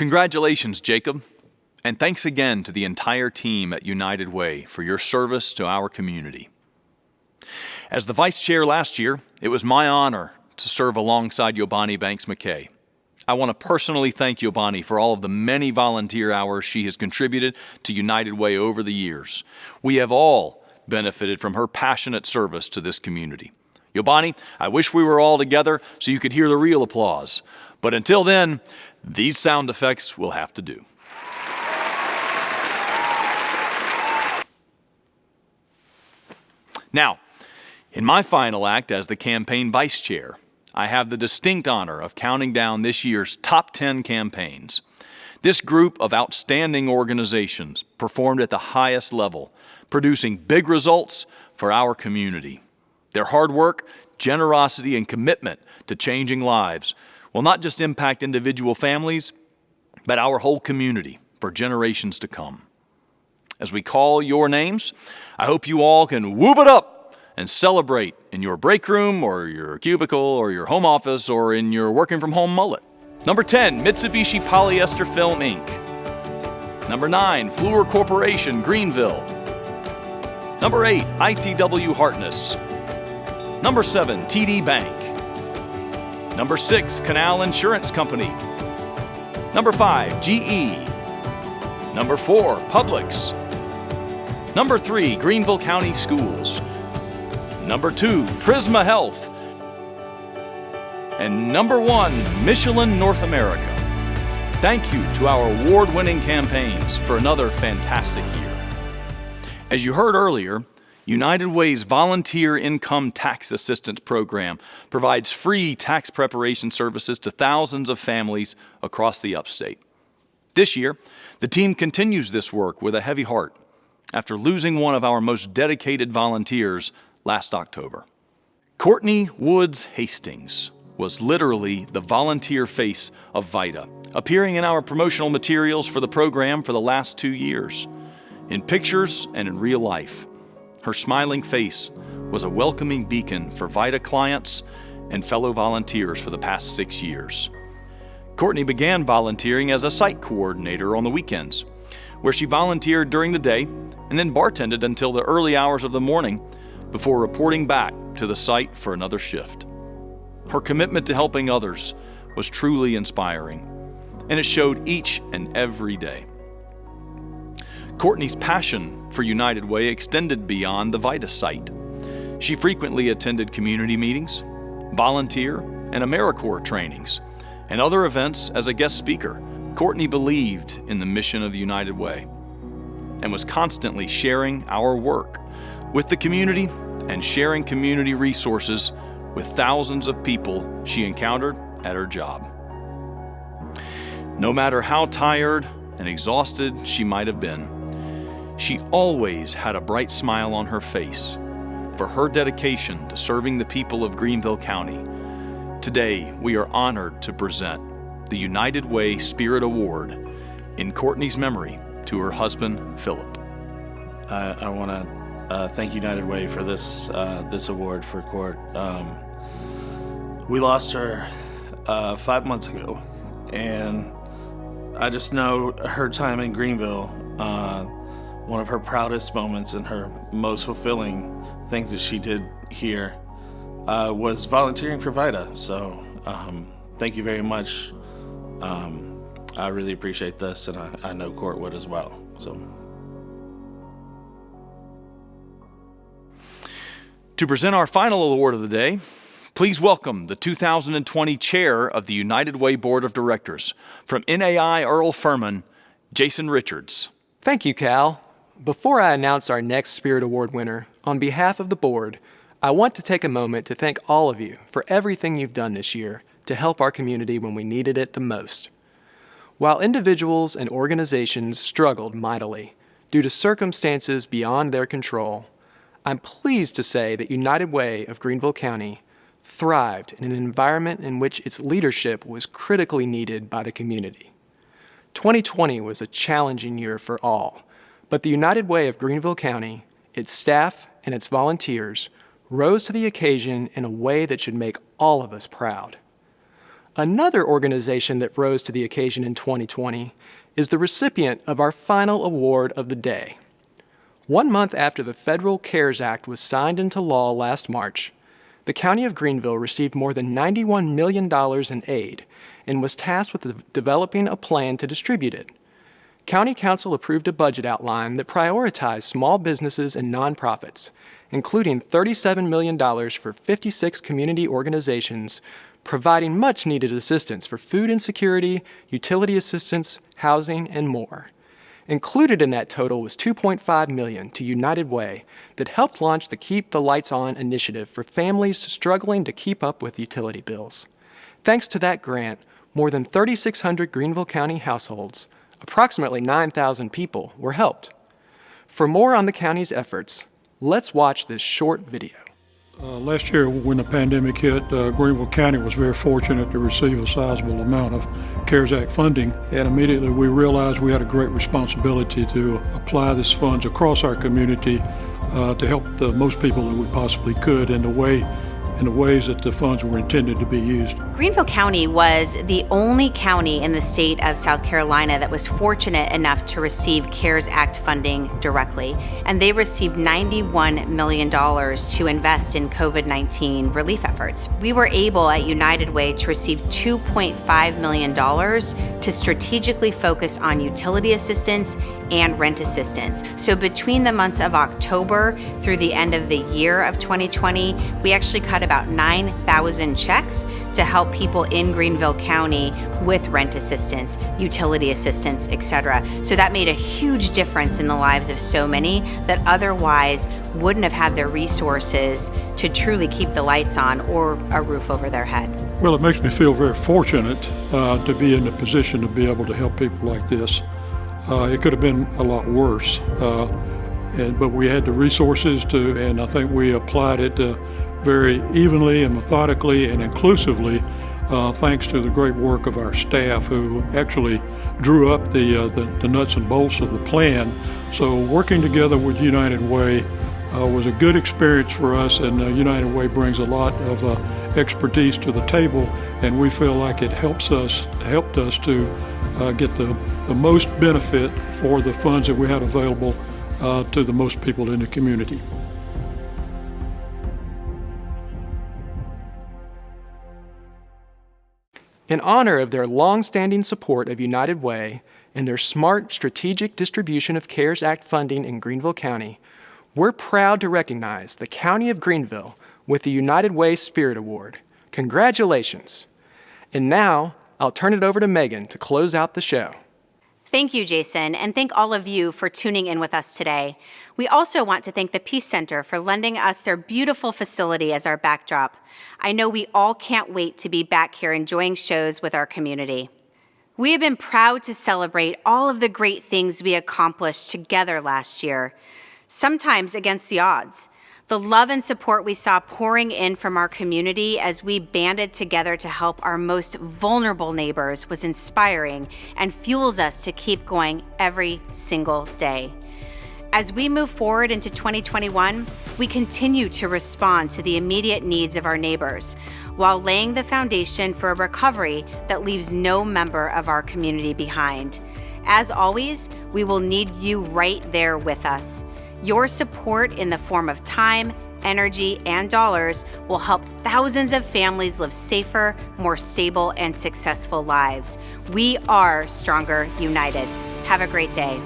Congratulations, Jacob, and thanks again to the entire team at United Way for your service to our community. As the vice chair last year, it was my honor to serve alongside Yobani Banks McKay. I want to personally thank Yobani for all of the many volunteer hours she has contributed to United Way over the years. We have all benefited from her passionate service to this community. Yobani, I wish we were all together so you could hear the real applause. But until then, these sound effects will have to do. Now, in my final act as the campaign vice chair, I have the distinct honor of counting down this year's top 10 campaigns. This group of outstanding organizations performed at the highest level, producing big results for our community. Their hard work, generosity, and commitment to changing lives will not just impact individual families, but our whole community for generations to come. As we call your names, I hope you all can whoop it up and celebrate in your break room or your cubicle or your home office or in your working from home mullet. Number 10, Mitsubishi Polyester Film Inc. Number 9, Fluor Corporation, Greenville. Number 8, ITW Hartness. Number 7, TD Bank. Number 6, Canal Insurance Company. Number 5, GE. Number 4, Publix. Number 3, Greenville County Schools. Number 2, Prisma Health. And number 1, Michelin North America. Thank you to our award-winning campaigns for another fantastic year. As you heard earlier, United Way's Volunteer Income Tax Assistance Program provides free tax preparation services to thousands of families across the upstate. This year, the team continues this work with a heavy heart after losing one of our most dedicated volunteers last October. Courtney Woods-Hastings was literally the volunteer face of VITA, appearing in our promotional materials for the program for the last 2 years, in pictures and in real life. Her smiling face was a welcoming beacon for VITA clients and fellow volunteers for the past 6 years. Courtney began volunteering as a site coordinator on the weekends, where she volunteered during the day and then bartended until the early hours of the morning before reporting back to the site for another shift. Her commitment to helping others was truly inspiring, and it showed each and every day. Courtney's passion for United Way extended beyond the VITA site. She frequently attended community meetings, volunteer and AmeriCorps trainings, and other events as a guest speaker. Courtney believed in the mission of the United Way and was constantly sharing our work with the community and sharing community resources with thousands of people she encountered at her job. No matter how tired and exhausted she might have been, she always had a bright smile on her face for her dedication to serving the people of Greenville County. Today, we are honored to present the United Way Spirit Award in Courtney's memory to her husband, Philip. I want to thank United Way for this award for Court. We lost her 5 months ago, and I just know her time in Greenville, one of her proudest moments and her most fulfilling things that she did here was volunteering for VITA. So thank you very much. I really appreciate this, and I know Court would as well. So. To present our final award of the day, please welcome the 2020 Chair of the United Way Board of Directors from NAI Earl Furman, Jason Richards. Thank you, Cal. Before I announce our next Spirit Award winner, on behalf of the board, I want to take a moment to thank all of you for everything you've done this year to help our community when we needed it the most. While individuals and organizations struggled mightily due to circumstances beyond their control, I'm pleased to say that United Way of Greenville County thrived in an environment in which its leadership was critically needed by the community. 2020 was a challenging year for all, but the United Way of Greenville County, its staff, and its volunteers rose to the occasion in a way that should make all of us proud. Another organization that rose to the occasion in 2020 is the recipient of our final award of the day. 1 month after the Federal CARES Act was signed into law last March, the County of Greenville received more than $91 million in aid and was tasked with developing a plan to distribute it. County Council approved a budget outline that prioritized small businesses and nonprofits, including $37 million for 56 community organizations, providing much-needed assistance for food insecurity, utility assistance, housing, and more. Included in that total was $2.5 million to United Way that helped launch the Keep the Lights On initiative for families struggling to keep up with utility bills. Thanks to that grant, more than 3,600 Greenville County households, approximately 9,000 people, were helped. For more on the county's efforts, let's watch this short video. Last year, when the pandemic hit, Greenville County was very fortunate to receive a sizable amount of CARES Act funding, and immediately we realized we had a great responsibility to apply these funds across our community to help the most people that we possibly could in the ways that the funds were intended to be used. Greenville County was the only county in the state of South Carolina that was fortunate enough to receive CARES Act funding directly, and they received $91 million to invest in COVID-19 relief efforts. We were able at United Way to receive $2.5 million to strategically focus on utility assistance and rent assistance. So between the months of October through the end of the year of 2020, we actually cut about 9,000 checks to help people in Greenville County with rent assistance, utility assistance, etc. So that made a huge difference in the lives of so many that otherwise wouldn't have had the resources to truly keep the lights on or a roof over their head. Well, it makes me feel very fortunate to be in the position to be able to help people like this. It could have been a lot worse, but we had the resources and I think we applied it very evenly and methodically and inclusively, thanks to the great work of our staff who actually drew up the nuts and bolts of the plan. So working together with United Way was a good experience for us, and United Way brings a lot of expertise to the table, and we feel like it helped us to get the most benefit for the funds that we had available to the most people in the community. In honor of their long-standing support of United Way and their smart strategic distribution of CARES Act funding in Greenville County, we're proud to recognize the County of Greenville with the United Way Spirit Award. Congratulations. And now, I'll turn it over to Megan to close out the show. Thank you, Jason, and thank all of you for tuning in with us today. We also want to thank the Peace Center for lending us their beautiful facility as our backdrop. I know we all can't wait to be back here enjoying shows with our community. We have been proud to celebrate all of the great things we accomplished together last year, sometimes against the odds. The love and support we saw pouring in from our community as we banded together to help our most vulnerable neighbors was inspiring and fuels us to keep going every single day. As we move forward into 2021, we continue to respond to the immediate needs of our neighbors while laying the foundation for a recovery that leaves no member of our community behind. As always, we will need you right there with us. Your support in the form of time, energy, and dollars will help thousands of families live safer, more stable, and successful lives. We are stronger united. Have a great day.